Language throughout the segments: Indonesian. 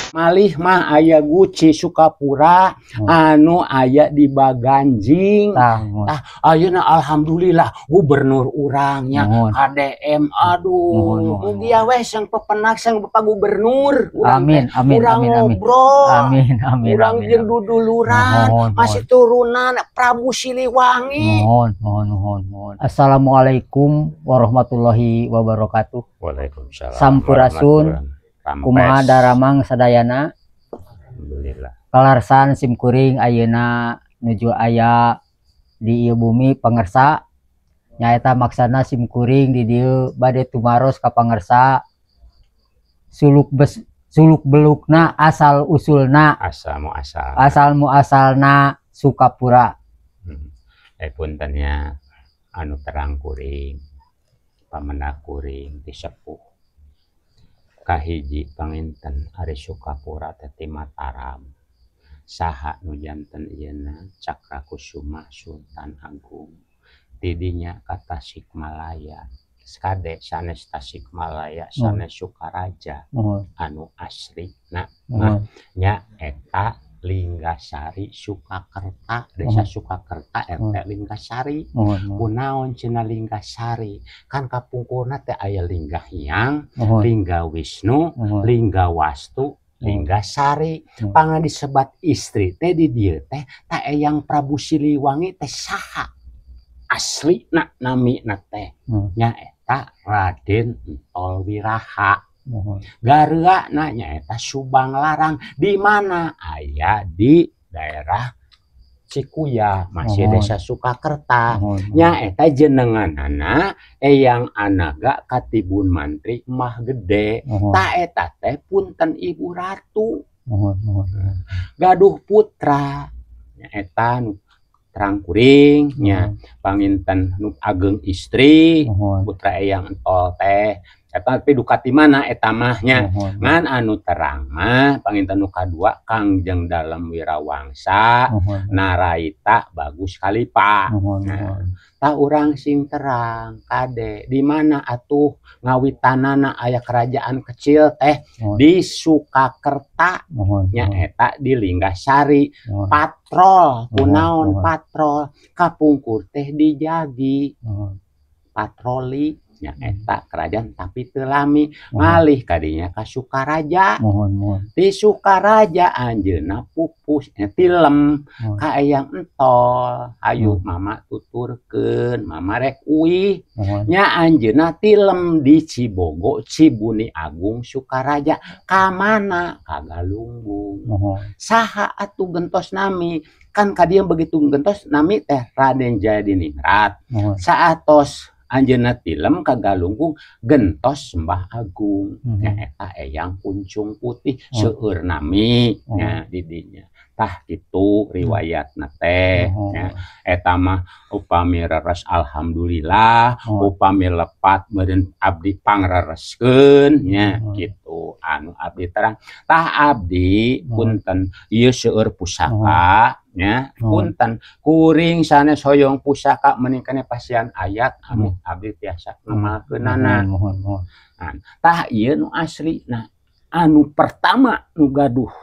Malih mah aya Guci Sukapura anu aya di Baganjing. Ayeuna alhamdulillah gubernur urangnya KDM. Aduh, mugi we sang pepenak sang Bapak Gubernur. Amin amin urang amin amin. Ngobrol. Amin amin. Urang jeung duduluran masih turunan Prabu Siliwangi. Mohon. Assalamualaikum warahmatullahi wabarakatuh. Waalaikumsalam. Sampurasun. Kumaha daramang sadayana. Alhamdulillah. Kalarsan simkuring ayeuna nuju aya di ieu bumi pangersa. Nyaeta maksana simkuring di dieu bade tumaros ka pangersa. Suluk belukna asal usulna. Asal muasalna Sukapura. Punten nya anu terang kuring. Pamendak kuring disepuh. Kahiji panginten Ari Sukapura teh ti Mataram. Saha nu janten ieuna Cakrakusuma Sultan Agung. Tidinya ka Tasikmalaya. Skade sanes Tasikmalaya sanes Sukaraja. Anu aslina nya eta Linggasari Sukakerta. Desa Sukakerta RT Linggasari. Kunaon cenah Linggasari? Kan kapungkurna teh aya Lingga Hyang, Lingga Wisnu, Lingga Wastu, Linggasari. Pangna disebat istri teh di dieu teh ta eyang Prabu Siliwangi teh saha? Aslina namina teh nya eta Raden Entol Wiraha. Gareua nanya eta Subang Larang. Di mana? Aya di daerah Cikuya, masih desa Sukakerta. Nya eta jenenganana eyang Anaga Katibun Mantri Mah Gede. Ta eta teh punten Ibu Ratu. Gaduh putra. Nya eta nu terang kuring nya panginten nu ageng istri putra eyang Entol teh. Eta tapi dukati mana eta mahnya ngan anu terang mah panginten nu kadua Kangjeng Dalem Wirawangsa Naraita Bagus Kalipa. Tah urang sing terang kade di mana atuh ngawitanana aya kerajaan kecil teh di Sukakerta nya eta di Linggasari. Patrol kunaon patrol kapungkur teh dijagi patroli nya eta kerajaan tapi teu lami ngalih kadinya ka Sukaraja. Di Sukaraja anjeunna pupus tilem ka eyang Entol. Ayo mama tuturkeun mama rek uih nya anjeunna tilem di Cibogo Cibuni Agung Sukaraja. Ka mana? Ka Galunggung. Saha atuh gentos nami? Kan kadieu begitu gentos nami teh Raden Jayadiningrat. Saatos anjeunna tilem ka Galunggung gentos Mbah Agung. Nya eta eyang Kuncung Putih seueur nami nya di dinya. Tah kitu riwayatna teh nya. Eta mah upami reres alhamdulillah, upami lepat meureun abdi pangrereskeun nya kitu anu abdi terang. Tah abdi punten ieu seueur pusaka nya punten kuring sanes hoyong pusaka meuning keneh pasian ayat anu abdi tiasa ngamalkeunana. Tah ieu nu aslina anu pertama nu gaduh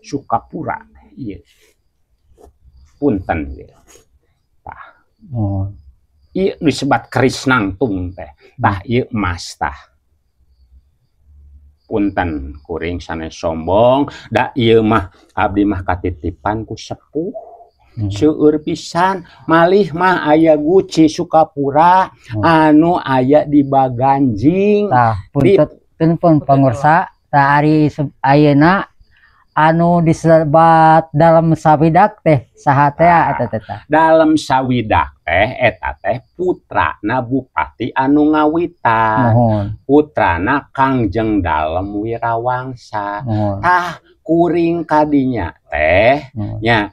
Sukapura ieu punten ieu. Tah ieu disebat keris nangtung teh. Tah ieu emas tah. Punten kuring sanes sombong da ieu mah abdi mah katitipan ku sepuh seueur pisan. Malih mah aya Guci Sukapura anu aya di Baganjing. Punten pun pangursa ta ari ayeuna anu disebat dalam sawidak teh saha teh eta teh? Dalam sawidak teh eta teh putrana bupati anu ngawitan. Putrana Kangjeng Dalem Wirawangsa. Tah kuring kadinya teh nya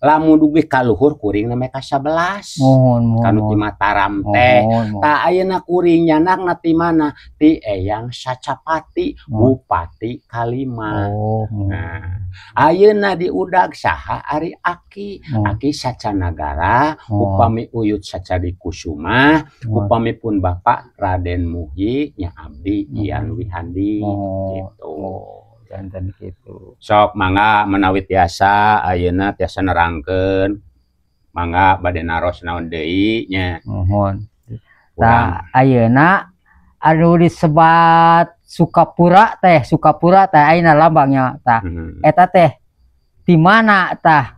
lamun dugi kaluhur kuring na meka 11 mohon kanu ti Mataram teh mohon ta ayeuna kuring nyanakna ti mana ti Eyang Sacapati Bupati Kalima. Nah ayeuna di udag saha Ari Aki Sacanagara upami Uyut Sacadikusuma upami pun Bapak Raden Muhi nya abdi Ian Wihandi gitu. Jantan gitu. Sok mangga menawi tiasa ayeuna tiasa nerangkeun mangga bade naros naon deui nya. Mohon. Tah ayeuna anu disebat Sukapura teh ayeuna lambangnya tah. Eta teh di mana tah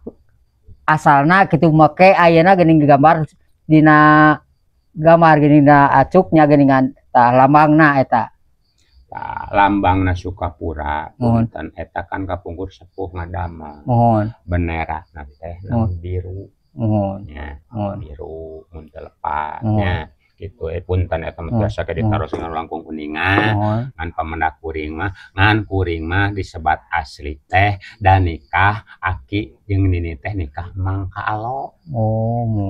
asalna kitu make ayeuna geuning gambar dina geuning acuknya geuningan tah lambangna eta. Lambangna Sukapura punten eta kan kapungkur sepuh ngadama bendera teh biru nya biru mun telepan nya kitu punten eta mah biasa ke ditaroseun langkung kuningan ngan pamendak kuring mah disebat asli teh dan nikah Aki jeung nini teh nikah Mangka Alo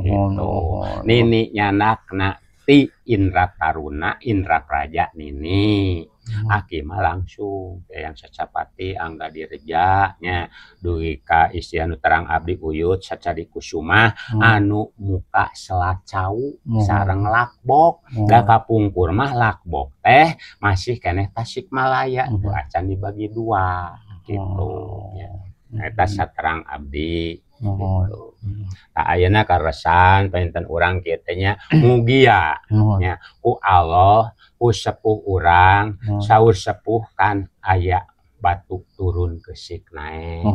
gitu nini nyanakna ti Indra Taruna Indra Praja nini Aki mah langsung Eyang Sacapati Angga Dirja nya dugi ka istri anu terang abdi Uyut Sacadikusuma anu muka selacau sareng lakbok da kapungkur mah lakbok teh masih keneh Tasikmalaya tuh acan dibagi 2 gitu ya eta saterang abdi gitu. Ayeuna karesan painten urang kieu teh nya mugia nya ku Allah ku sepuh urang saur sepuh kan aya batuk turun kesik naik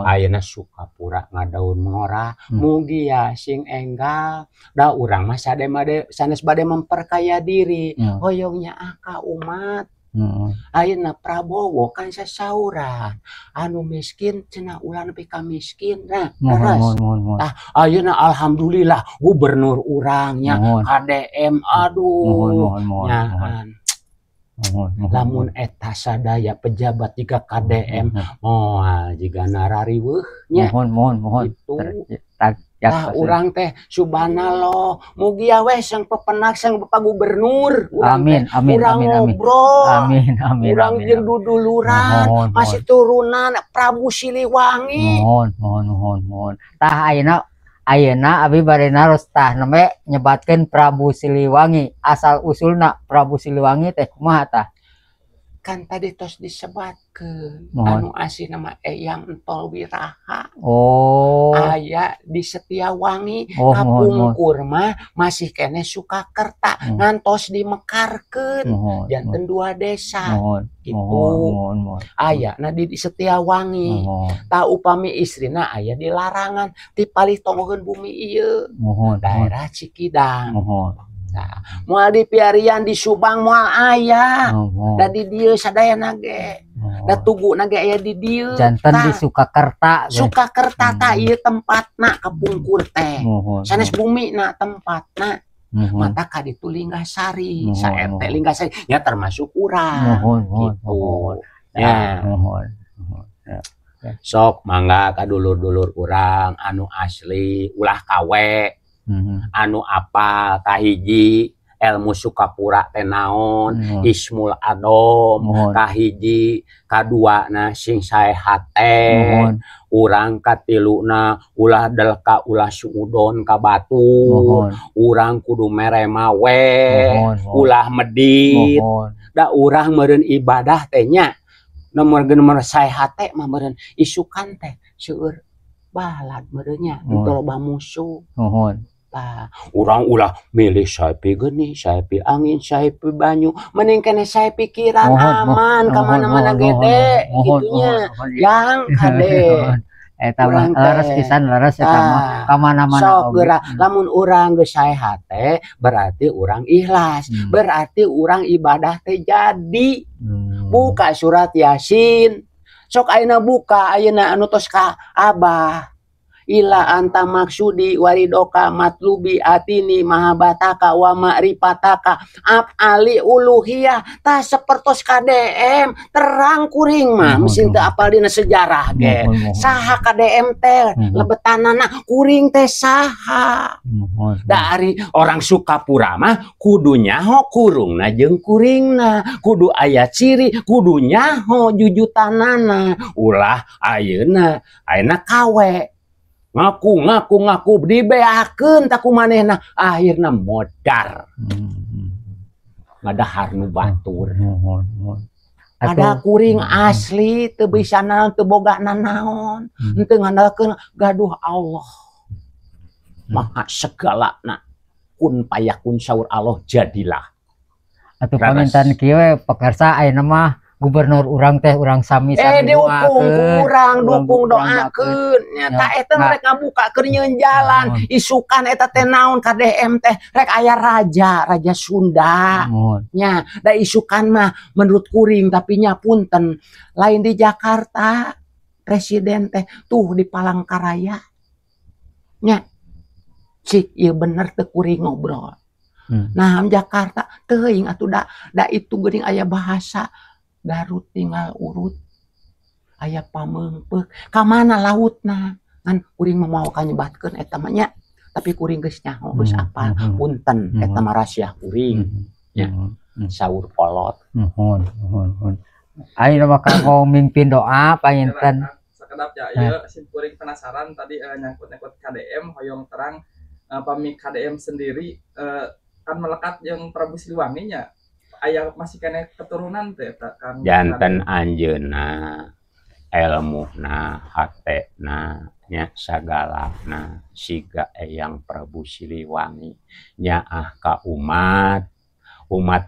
ayeuna Sukapura ngadaun ngora mugia sing enggal da urang mah sanes bade memperkaya diri hoyongnya aka umat ayeuna Prabowo kan sasauran anu miskin cenah ulah nepi ka miskin nah leres ayeuna alhamdulillah gubernur urangnya KDM aduh nyahan lamun eta sadaya pejabat jika KDM moal jiga narariweuh nya itu urang teh subhanallah mugia we sang pepenak sang Bapak Gubernur urang urang ngobrol urang jeung duduluran masih turunan Prabu Siliwangi mohon tah ayeuna abi bade naros tah neme nyebatkeun Prabu Siliwangi asal usulna Prabu Siliwangi teh kumaha tah kan tadi tos disebatkeun anu asli nama Eyang Entol Wiraha aya di Setiawangi kapungkur mah masih kene Sukakerta ngantos dimekarkeun janten 2 desa gitu aya na di Setiawangi ta upami istrina aya di Larangan ti palih tonggoheun bumi ieu daerah Cikidang nah, moal di Piarian di Subang moal aya da di dieu sadayana ge da tugu nage aya di dieu janten di Sukakerta ta ieu tempatna kapungkur teh sanes bumina tempatna mata ka ditu Linggasari sa RT Linggasari nya termasuk urang gitu ya sok mangga ka dulur-dulur urang anu asli ulah kawe anu apal kahiji ilmu Sukapura teh naon Ismul Adom kahiji kaduana sing saehat teh urang katiluna ulah delka ulah suudon ka batur urang kudu mere mawe ulah medit da urang meureun ibadah teh nya nomor saehat teh mah meureun isukan teh seueur balad meureun nya teu loba musuh urang ulah milih saepi geuning saepi angin saepi banyu mending kene sae pikiran aman ka mana-mana gede gitunya yang kade eta mah leres pisan leres eta mah ka mana-mana sok geura lamun urang geus saehat teh berarti urang ikhlas berarti urang ibadah teh jadi buka surat Yasin sok ayeuna buka ayeuna anu tos ka Abah ila anta maksudi waridoka matlubi atini mahabataka wa ma'rifataka af'ali uluhiyah tah sapertos KDM terang kuring mah mesin teu apal dina sejarah ge saha KDM teh lebetanana kuring teh saha dari orang Sukapura mah kudu nyaho kurungna jeung kuringna kudu aya ciri kudu nyaho jujutanana ulah ayeuna kawe ngaku dibeakeun taku manehna akhirna modar ngadahar nu batur ada kuring asli teu bisa naon teu boga nanaon henteu ngandalkeun gaduh Allah maka segalana kun payakun saur Allah jadilah atuh pamintan kieu we pekarsa ayeuna mah gubernur urang teh urang sami dukung urang dukung doakeun nya eta rek ngabukakeun nyeun jalan isukan eta teh naon KDM teh rek aya raja Sunda nya da isukan mah menurut kuring tapi nya punten lain di Jakarta presiden teh tuh di Palangkaraya nya cik ieu bener teu kuring ngobrol nah Jakarta teuing atuh da itu geuning aya bahasa Garut tinggal urut aya pameungpeuk ka mana lautna kan kuring mau ka nyebatkeun eta mah nya tapi kuring geus nyaho geus apal punten eta mah rahasia kuring nya saur kolot nuhun ayeuna mah kanggo mimpin doa panginten sakedap ya ieu sim kuring penasaran tadi nyangkut-nyangkut KDM hoyong terang pami KDM sendiri kan melekat yang Prabu Siliwangi nya aya masih kena keturunan teh kan janten anjeunna ilmuhna hatena nya sagalana siga eyang Prabu Siliwangi nyaah ka umat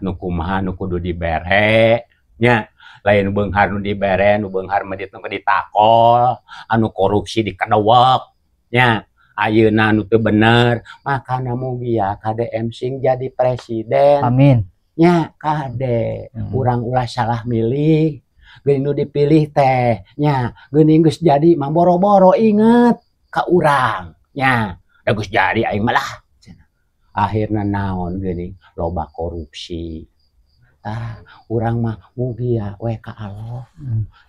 nu kumaha nu kudu dibere nya lain beunghar nu dibere nu beunghar medit nu ditakol anu korupsi dikedewek nya ayeuna nu teu bener makana mugia KDM sing jadi presiden amin nya kade urang ulah salah milih geuning nu dipilih teh nya geuning geus jadi mah boro-boro inget ka urang nya da geus jadi aing mah lah akhirna naon geuning loba korupsi urang mah mugia we ka Allah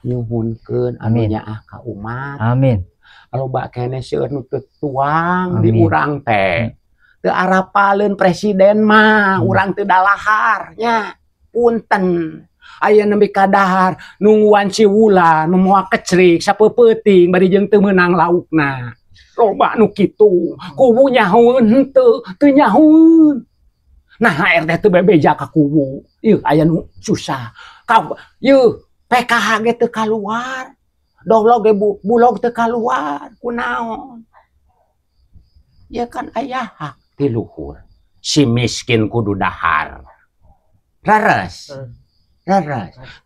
nyuhunkeun anu nyaah ka umat amin loba keneh seueur nu teu tuang di urang teh teu arapaleun presiden mah urang teu dalahar nya punten aya nembe kadahar nungguan si wulan nu moal kecrik sapeuting bari jeung teu meunang laukna loba nu kitu kubu nyahoeun henteu teu nyahoeun nah HRD teu bebeja ka kubu ieu aya nu susah ieu PKH ge teu kaluar dohlog ge bulog teu kaluar kunaon ya kan aya hak ti luhur si miskin kudu dahar rares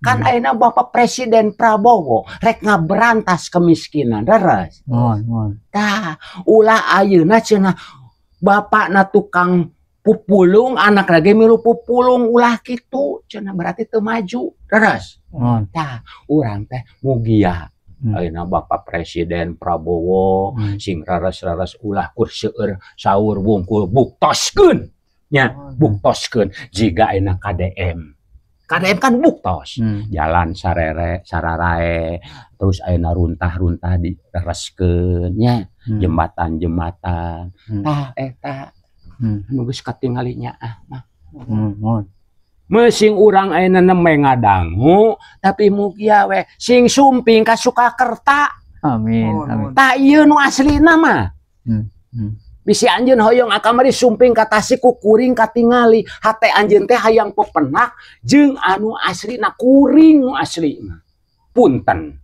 kan ayeuna Bapak Presiden Prabowo rek ngaberantas kemiskinan rares tah ulah ayeuna cenah bapakna tukang pupulung anak lagi milu pupulung ulah kitu cenah berarti teu maju rares tah urang teh mugia ayeuna Bapak Presiden Prabowo sing rares-rares ulah kur seueur saur wungkul buktoskeun nya buktoskeun jiga ayeuna KDM kan buktos jalan sararae terus ayeuna runtah direskeun nya jembatan tah eta anu geus katingali nyaah mah meusing urang ayeuna nembe ngadangu tapi mugia we sing sumping ka Sukakerta amin tah ieu nu aslina mah bisi anjeun hoyong akamari sumping ka Tasik ku kuring katingali hate anjeun teh hayang pepenak jeung anu aslina kuring nu asli punten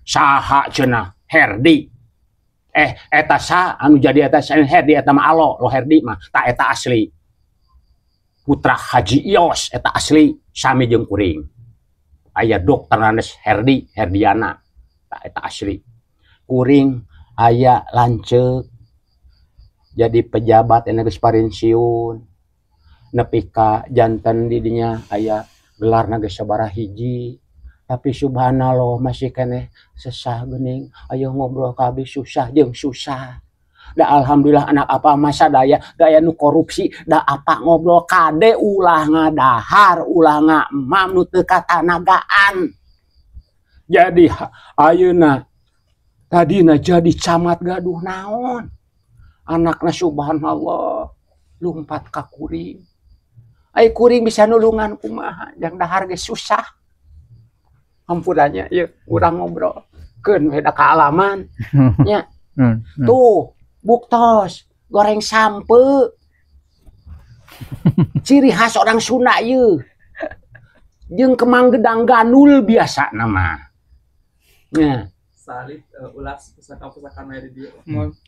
saha cenah Herdi eta sa anu jadi eta Herdi eta mah alo lo Herdi mah tah eta asli putra Haji Ios eta asli sami jeung kuring aya Dokter Nanes Herdiana eta asli kuring aya lanceuk jadi pejabat ena geus parensiun nepi ka janten di dinya aya gelarna geus sabaraha hiji tapi subhanallah masih kene sesah geuning ayo ngobrol ka abdi susah jeung susah. Da alhamdulillah anak apa masa daya gaya nu korupsi da apa ngobrol kade ulah ngadahar ulah ngamam nu teu katanagaan. Jadi ayeuna tadina jadi camat gaduh naon. Anakna subhanallah lumpat ka kuring. Ai kuring bisa nulungan kumaha jang dahar ge susah. Ampunannya ieu urang ngobrol keun we da kaalaman nya. Tuh buktos goreng sampe. Ciri khas orang Sunda ieu. Jeung kemang gedang ganul biasa nama. Nya. Salit ulas pusaka-pusaka di dieu.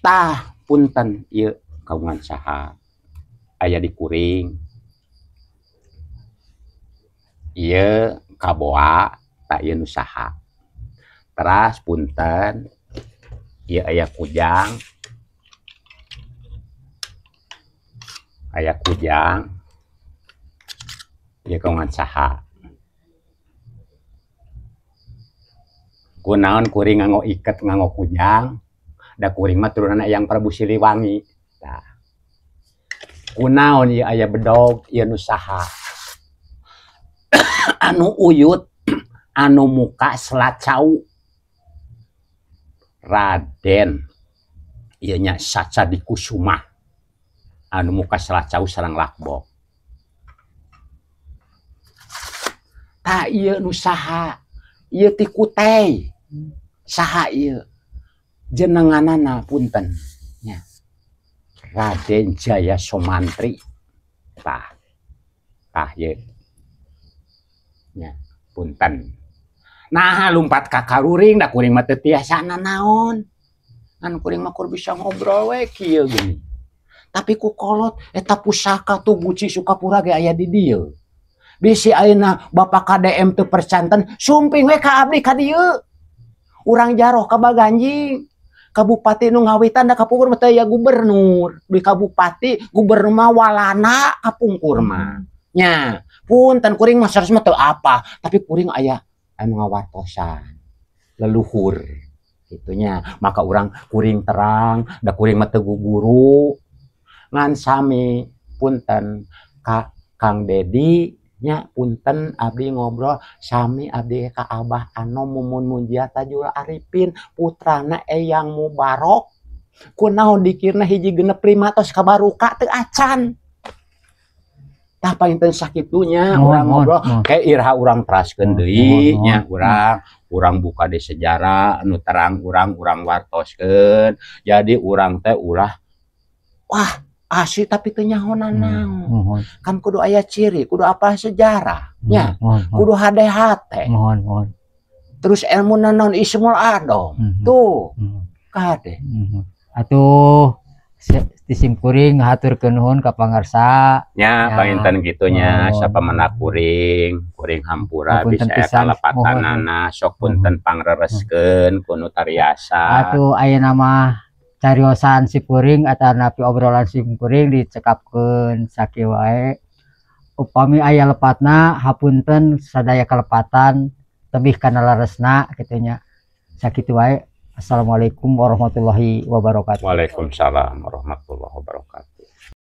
Tah punten ieu kaungan saha aya di kuring. Ieu kaboa tak ieu nu saha. Teras punten ieu aya kujang. Aya kujang. Ieu kaungan saha. Kunaon kuring nganggo iket nganggo kujang da kuring mah turunana yang Prabu Siliwangi. Tah. Kunaon ieu aya bedog ieu nu saha? Anu uyut anu muka selacau. Raden ieu nya Sacadikusuma anu muka selacau sareng lakbok. Tah ieu nu saha? Ieu ti Kutei. Saha ieu? Jenenganana punten nya. Raden Jaya Somantri. Tah. Tah ieu. Nya, punten. Nah, lumpat ka karuring da kuring mah teu tiasana naon. Ngan kuring mah kur bisa ngobrol we kieu gini. Tapi ku kolot eta pusaka tuh Guci Sukapura ge aya di dieu. Bisi ayeuna Bapak KDM teu percanten, sumping we ka abdi ka dieu. Urang jaroh ka Baganjing. Kabupati nu ngawitan da kapungkur mah teu aya gubernur. Di kabupati gubernur mah walana kapungkur mah. Nya, punten kuring mah sanes mah teu apa, tapi kuring aya anu ngawartosan. Leluhur. Gitunya, maka urang kuring terang, da kuring mah teu guguru. Ngan sami punten Kang Dedi nya punten abdi ngobrol sami abdi ka Abah Anom Mumun Munjia Tajul Arifin putrana Eyang Mubarok. Kunaon dikirna hiji 65 tos kabaruka teu acan. Tah painten sakitunya urang ngobrol kayak irha urang teraskeun deui nya urang buka di sejarah anu terang urang wartoskeun. Jadi urang teh ulah wah asli tapi teu nyahonan naon. Kan kudu aya ciri, kudu apa sejarah nya. Kudu hade-hate. Terus ilmu naon Ismul Adom. Tuh. Kade. Atuh disim kuring haturkeun nuhun ka pangarsa. Nya painten gitunya sapamana kuring hampura bisa kalepatanana sok punten pangrereskeun kunu tariasa. Atuh ayeuna mah cariosan si kuring atau napi obrolan si kuring dicekapkeun sakieu wae. Upami aya lepatna hapunten sadaya kalepatan tebih kana laresna kitu nya. Sakitu wae. Assalamualaikum warahmatullahi wabarakatuh. Waalaikumsalam warahmatullahi wabarakatuh.